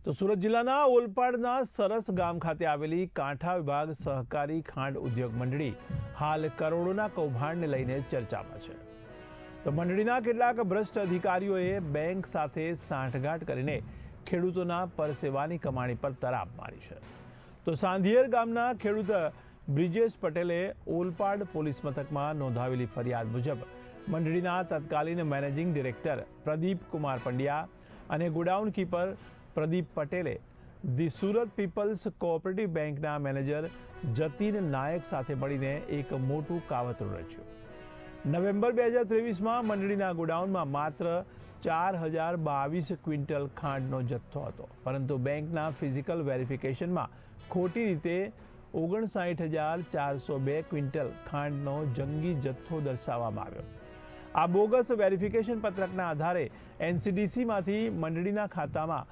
તો સુરત જિલ્લાના ઓલપાડના સરસ ગામ ખાતે આવેલી કાંઠા વિભાગ સહકારી ખાંડ ઉદ્યોગ મંડળી હાલ કરોડોના કૌભાંડને લઈને ચર્ચામાં છે। તો મંડળીના કેટલાક ભ્રષ્ટ અધિકારીઓએ બેંક સાથે સાંઠગાંઠ કરીને ખેડૂતોના પરસેવાની કમાણી પર તરાપ મારી છે। તો સાંધિયેર ગામના ખેડૂત બ્રિજેશ પટેલે ઓલપાડ પોલીસ મથકમાં નોંધાવેલી ફરિયાદ મુજબ મંડળીના તત્કાલીન મેનેજિંગ ડિરેક્ટર પ્રદીપ કુમાર પંડ્યા અને ગોડાઉન કીપર પ્રદીપ પટેલે ધી સુરત પીપલ્સ કોઓપરેટિવ બેંકના મેનેજર જતીન નાયક સાથે મળીને એક મોટું કાવતરું રચ્યું। નવેમ્બર 2023માં મંડળીના ગોડાઉનમાં માત્ર 4022 ક્વિન્ટલ ખાંડનો જથ્થો હતો, પરંતુ બેંકના ફિઝિકલ વેરિફિકેશનમાં ખોટી રીતે 59402 ક્વિન્ટલ ખાંડનો જંગી જથ્થો દર્શાવવામાં આવ્યો। આ બોગસ વેરિફિકેશન પત્રકના આધારે એનસીડીસીમાંથી મંડળીના ખાતામાં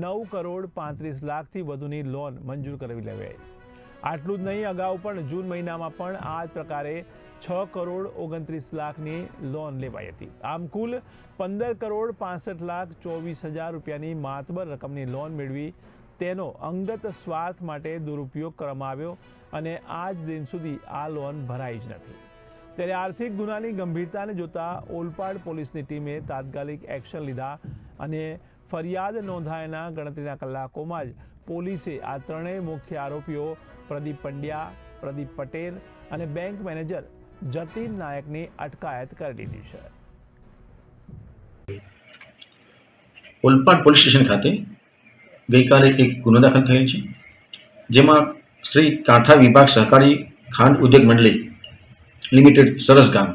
9 કરોડ 35 લાખથી વધુની લોન મંજૂર કરાવી લેવાઈ। આટલું જ નહીં, અગાઉ પણ જૂન મહિનામાં પણ આ જ પ્રકારે 6 કરોડ 29 લાખની લોન લેવાઈ હતી। આમ કુલ 15 કરોડ 65 લાખ 24 હજાર રૂપિયાની માતબર રકમની લોન મેળવી તેનો અંગત સ્વાર્થ માટે દુરુપયોગ કરવામાં આવ્યો અને આજ દિન સુધી આ લોન ભરાઈ જ નથી। ત્યારે આર્થિક ગુનાની ગંભીરતાને જોતા ઓલપાડ પોલીસની ટીમે તાત્કાલિક એક્શન લીધા અને ફરિયાદ નોંધાયાના ગણતરીના કલાકોમાં જ પોલીસે આ ત્રણેય મુખ્ય આરોપીઓ પ્રદીપ પંડ્યા, પ્રદીપ પટેલ અને બેંક મેનેજર જતીન નાયકની અટકાયત કરી લીધી છે। ઓલપાડ પોલીસ સ્ટેશન ખાતે ગઈકાલે એક ગુનો દાખલ થયેલ છે, જેમાં શ્રી કાંઠા વિભાગ સહકારી ખાંડ ઉદ્યોગ મંડળી લિમિટેડ સરસ ગામ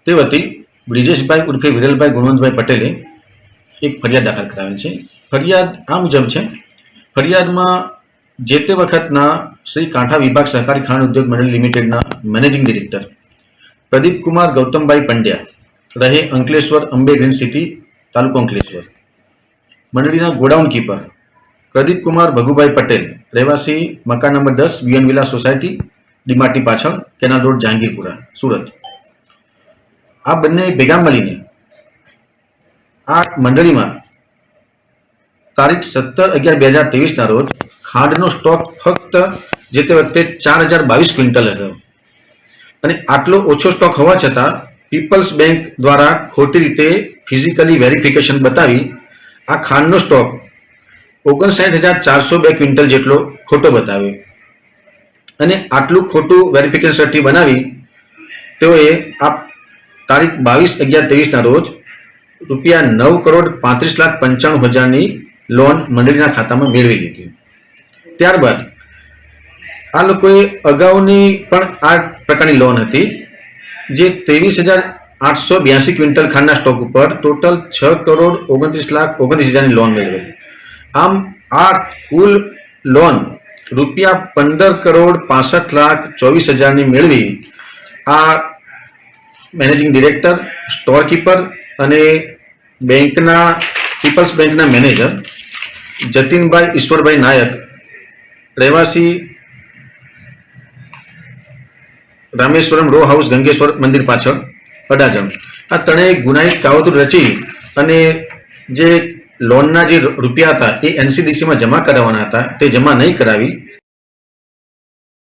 તે વતી બ્રિજેશભાઈ ઉર્ફે વિરલભાઈ ગુણવંતભાઈ પટેલે એક ફરિયાદ દાખલ કરાવેલ છે। ફરિયાદ આ મુજબ છે। ફરિયાદમાં જે તે વખતના શ્રી કાંઠા વિભાગ સહકારી ખાંડ ઉદ્યોગ મંડળી લિમિટેડના મેનેજિંગ ડિરેક્ટર પ્રદીપ કુમાર ગૌતમભાઈ પંડ્યા, રહે અંકલેશ્વર, અંબે ગ્રીન સિટી, તાલુકો અંકલેશ્વર, મંડળીના ગોડાઉન કીપર પ્રદીપ કુમાર ભગુભાઈ પટેલ, રહેવાસી મકાન નંબર 10 વિયન વિલા સોસાયટી, ડીમાટી પાછળ, કેનાલ રોડ, જહાંગીરપુરા, સુરત, આ બંને ભેગા મળીને આ મંડળીમાં તારીખ 17/11/2023ના રોજ ખાંડનો સ્ટોક ફક્ત જે તે વખતે 4022 ક્વિન્ટલ હતો અને આટલો ઓછો સ્ટોક હોવા છતાં પીપલ્સ બેંક દ્વારા ખોટી રીતે ફિઝિકલી વેરિફિકેશન બતાવી આ ખાંડનો સ્ટોક 59402 ક્વિન્ટલ જેટલો ખોટો બતાવ્યો અને આટલું ખોટું વેરિફિકેશન સર્ટી બનાવી તેઓએ આ તારીખ 22/11/23ના રોજ રૂપિયા 9 કરોડ 35 લાખ 95 હજારની લોન મંડળીના ખાતામાં મેળવી લીધી। ત્યારબાદ આ લોકોએ અગાઉની પણ આ પ્રકારની લોન હતી, જે 23,882 ક્વિન્ટલ ખાંડના સ્ટોક ઉપર ટોટલ 6 કરોડ 29 લાખ 29 હજારની લોન મેળવેલી। આમ આ કુલ લોન રૂપિયા 15 કરોડ 65 લાખ 24 હજારની મેળવી આ મેનેજિંગ ડિરેક્ટર, સ્ટોર કીપર અને બેંકના પીપલ્સ બેંકના મેનેજર જતીનભાઈ ઈશ્વરભાઈ નાયક, રહેવાસી રામેશ્વરમ રો હાઉસ, ગંગેશ્વર મંદિર પાછળ, અડાજણ, આ ત્રણેય ગુનાહિત કાવતરું રચી અને જે લોનના જે રૂપિયા હતા એ એનસીડીસીમાં જમા કરાવવાના હતા તે જમા નહીં કરાવી